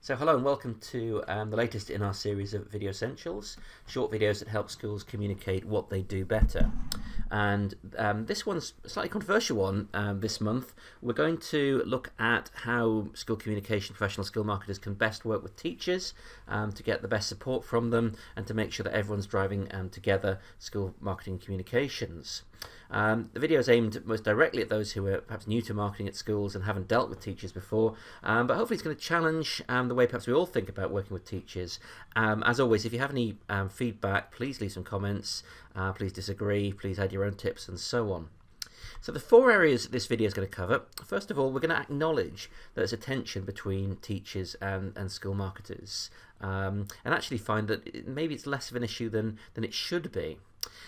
So hello and welcome to the latest in our series of Video Essentials, short videos that help schools communicate what they do better. And this one's a slightly controversial one this month. We're going to look at how school communication professional skill marketers can best work with teachers to get the best support from them and to make sure that everyone's driving together school marketing communications. The video is aimed most directly at those who are perhaps new to marketing at schools and haven't dealt with teachers before, but hopefully it's going to challenge the way perhaps we all think about working with teachers. As always, if you have any feedback, please leave some comments, please disagree, please add your own tips and so on. So the four areas this video is going to cover. First of all, we're going to acknowledge that there's a tension between teachers and school marketers, and actually find that maybe it's less of an issue than it should be.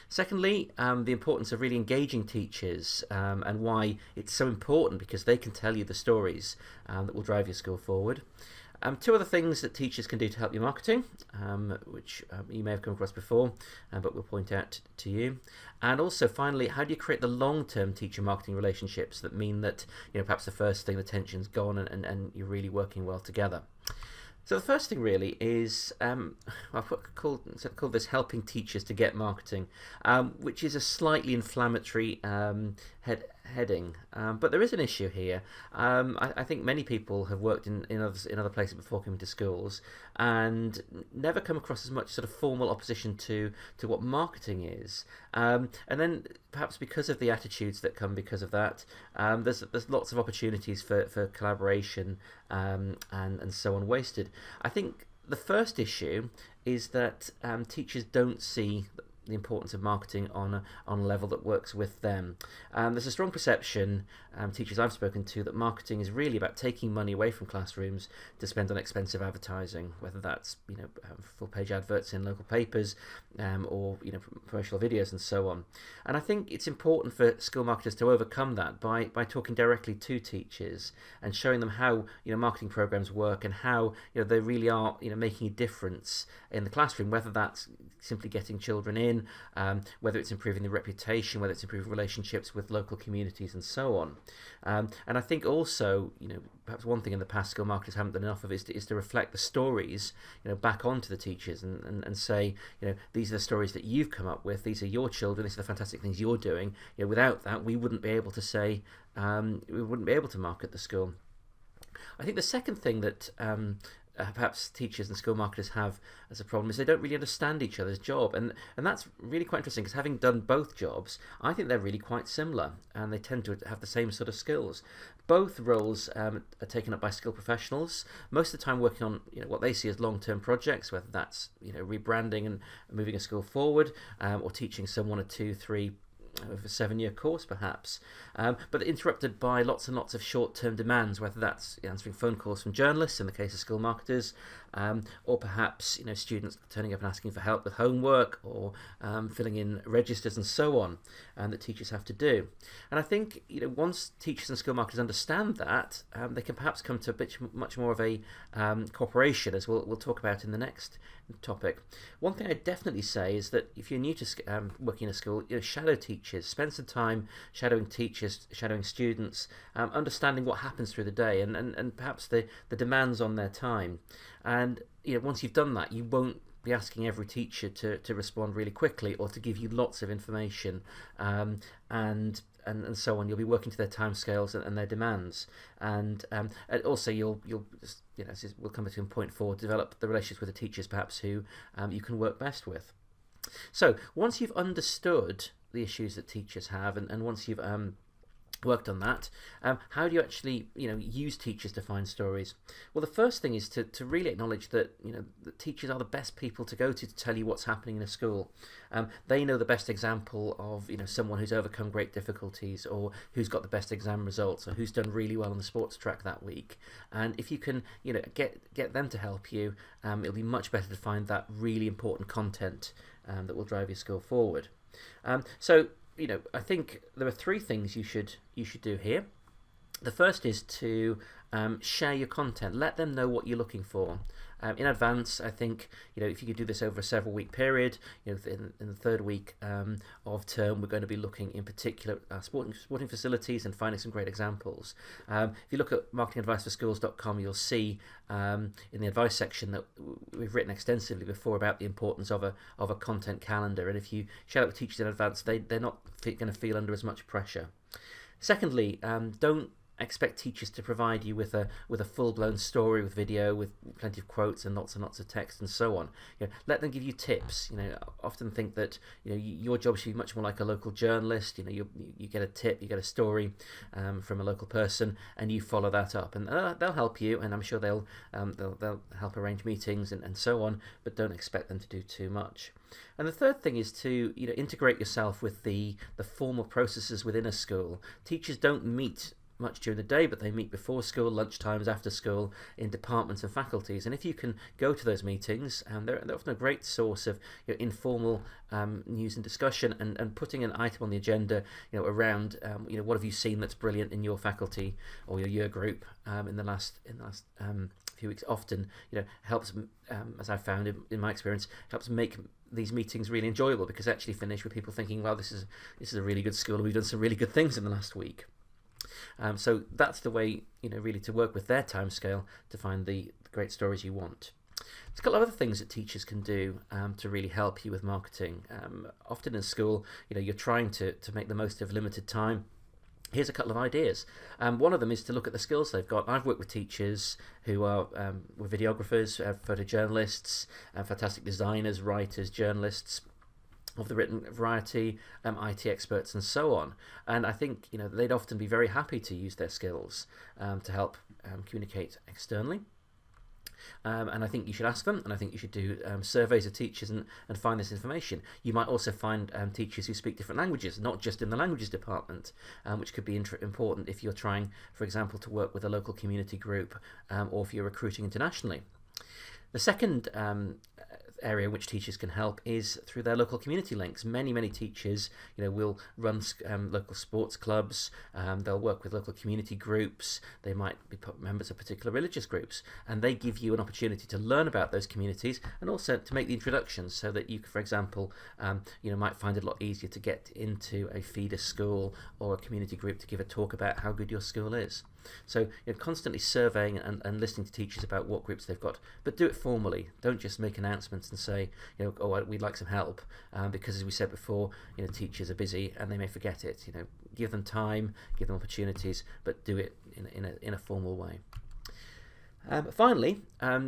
Secondly, the importance of really engaging teachers and why it's so important, because they can tell you the stories that will drive your school forward. Two other things that teachers can do to help your marketing, which you may have come across before, but we'll point out to you. And also, finally, how do you create the long-term teacher marketing relationships that mean that, perhaps the first thing, the tension's gone and you're really working well together. So the first thing really is, I've called this helping teachers to get marketing, which is a slightly inflammatory heading, but there is an issue here. I think many people have worked in other places before coming to schools and never come across as much sort of formal opposition to what marketing is, and then perhaps because of the attitudes that come because of that, there's lots of opportunities for collaboration and so on wasted. I think the first issue is that teachers don't see the importance of marketing on a level that works with them. There's a strong perception, teachers I've spoken to, that marketing is really about taking money away from classrooms to spend on expensive advertising, whether that's full-page adverts in local papers or promotional videos and so on. And I think it's important for school marketers to overcome that by talking directly to teachers and showing them how marketing programs work and how they really are making a difference in the classroom, whether that's simply getting children in, whether it's improving the reputation, whether it's improving relationships with local communities and so on. And I think also, perhaps one thing in the past school marketers haven't done enough of is to reflect the stories, back onto the teachers and say, these are the stories that you've come up with, these are your children, these are the fantastic things you're doing. Without that, we wouldn't be able to say, we wouldn't be able to market the school. I think the second thing that perhaps teachers and school marketers have as a problem is they don't really understand each other's job, and that's really quite interesting, because having done both jobs, I think they're really quite similar and they tend to have the same sort of skills. Both roles are taken up by skilled professionals, most of the time working on what they see as long-term projects, whether that's rebranding and moving a school forward, or teaching someone a 2-3 over a 7-year course perhaps, but interrupted by lots and lots of short-term demands, whether that's answering phone calls from journalists in the case of school marketers, or perhaps students turning up and asking for help with homework, or filling in registers and so on, that teachers have to do. And I think once teachers and school marketers understand that, they can perhaps come to much more of a cooperation, as we'll talk about in the next topic. One thing I definitely say is that if you're new to working in a school, shadow teachers, spend some time shadowing teachers, shadowing students, understanding what happens through the day and perhaps the demands on their time. And once you've done that, you won't be asking every teacher to respond really quickly or to give you lots of information, and so on. You'll be working to their timescales and their demands, and also you'll just, we'll come to point 4, develop the relationships with the teachers perhaps who you can work best with. So once you've understood the issues that teachers have, and once you've worked on that, how do you actually use teachers to find stories? Well, the first thing is to really acknowledge that that teachers are the best people to go to tell you what's happening in a school. They know the best example of someone who's overcome great difficulties, or who's got the best exam results, or who's done really well on the sports track that week. And if you can get them to help you, it'll be much better to find that really important content that will drive your school forward. So I think there are 3 things you should do here. The first is to share your content. Let them know what you're looking for. In advance, I think, if you could do this over a several week period, in the third week of term, we're going to be looking in particular at sporting facilities and finding some great examples. If you look at marketingadviceforschools.com, you'll see in the advice section that we've written extensively before about the importance of a content calendar, and if you share that with teachers in advance, they're not going to feel under as much pressure. Secondly, don't expect teachers to provide you with a full-blown story with video, with plenty of quotes and lots of text and so on. Let them give you tips. Often think that your job should be much more like a local journalist. You get a tip, you get a story from a local person, and you follow that up, and they'll help you, and I'm sure they'll help arrange meetings and so on. But don't expect them to do too much. And the third thing is to integrate yourself with the formal processes within a school. Teachers don't meet much during the day, but they meet before school, lunchtimes, after school, in departments and faculties. And if you can go to those meetings, they're often a great source of informal news and discussion, and putting an item on the agenda around what have you seen that's brilliant in your faculty or your year group in the last few weeks, often helps, as I've found in my experience, helps make these meetings really enjoyable, because they actually finish with people thinking, well, this is a really good school, and we've done some really good things in the last week. So that's the way, really to work with their timescale to find the great stories you want. There's a couple of other things that teachers can do to really help you with marketing. Often in school, you're trying to make the most of limited time. Here's a couple of ideas. One of them is to look at the skills they've got. I've worked with teachers who were videographers, photojournalists, fantastic designers, writers, journalists of the written variety, IT experts and so on. And I think they'd often be very happy to use their skills to help communicate externally. And I think you should ask them, and I think you should do surveys of teachers and find this information. You might also find teachers who speak different languages, not just in the languages department, which could be important if you're trying, for example, to work with a local community group, or if you're recruiting internationally. The second area in which teachers can help is through their local community links. Many teachers will run local sports clubs, they'll work with local community groups, they might be members of particular religious groups, and they give you an opportunity to learn about those communities and also to make the introductions, so that you, for example, might find it a lot easier to get into a feeder school or a community group to give a talk about how good your school is. So constantly surveying and listening to teachers about what groups they've got, but do it formally. Don't just make announcements and say, oh, we'd like some help, because as we said before, teachers are busy and they may forget it. Give them time, give them opportunities, but do it in a formal way. Finally, a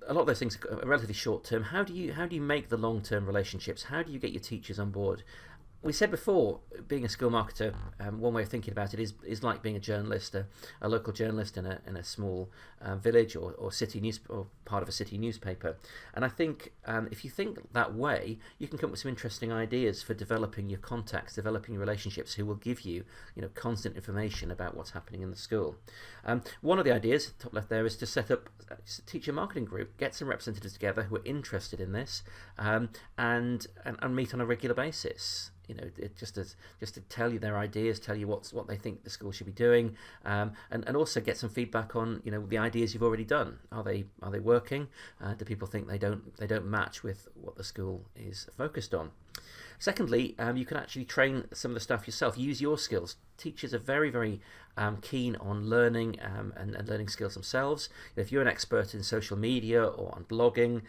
lot of those things are relatively short term. How do you make the long term relationships? How do you get your teachers on board? We said before, being a school marketer, one way of thinking about it is like being a journalist, a local journalist in a small village or city or part of a city newspaper. And I think if you think that way, you can come up with some interesting ideas for developing your contacts, developing your relationships, who will give you, constant information about what's happening in the school. One of the ideas, top left there, is to set up a teacher marketing group, get some representatives together who are interested in this, and meet on a regular basis. Just to tell you their ideas, tell you what they think the school should be doing, and also get some feedback on the ideas you've already done. Are they working? Do people think they don't match with what the school is focused on? Secondly, you can actually train some of the staff yourself. Use your skills. Teachers are very, very keen on learning and learning skills themselves. If you're an expert in social media or on blogging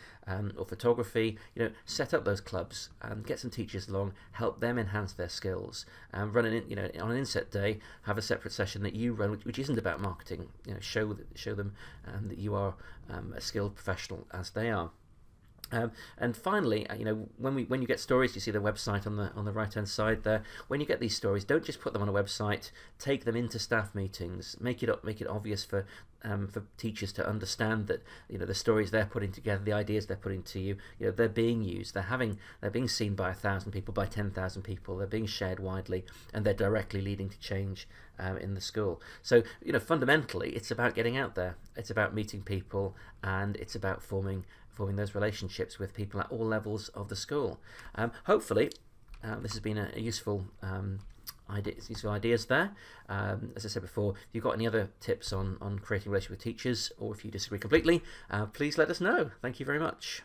or photography, set up those clubs and get some teachers along. Help them enhance their skills. Run on an inset day, have a separate session that you run, which isn't about marketing. Show them that you are a skilled professional as they are. And finally, when you get stories, you see the website on the right hand side there. When you get these stories, don't just put them on a website. Take them into staff meetings. Make it obvious for teachers to understand that the stories they're putting together, the ideas they're putting to you, they're being used. They're being seen by 1,000 people, by 10,000 people. They're being shared widely, and they're directly leading to change in the school. So fundamentally, it's about getting out there. It's about meeting people, and it's about forming those relationships with people at all levels of the school. Hopefully, this has been a useful useful ideas there. As I said before, if you've got any other tips on creating a relationship with teachers, or if you disagree completely, please let us know. Thank you very much.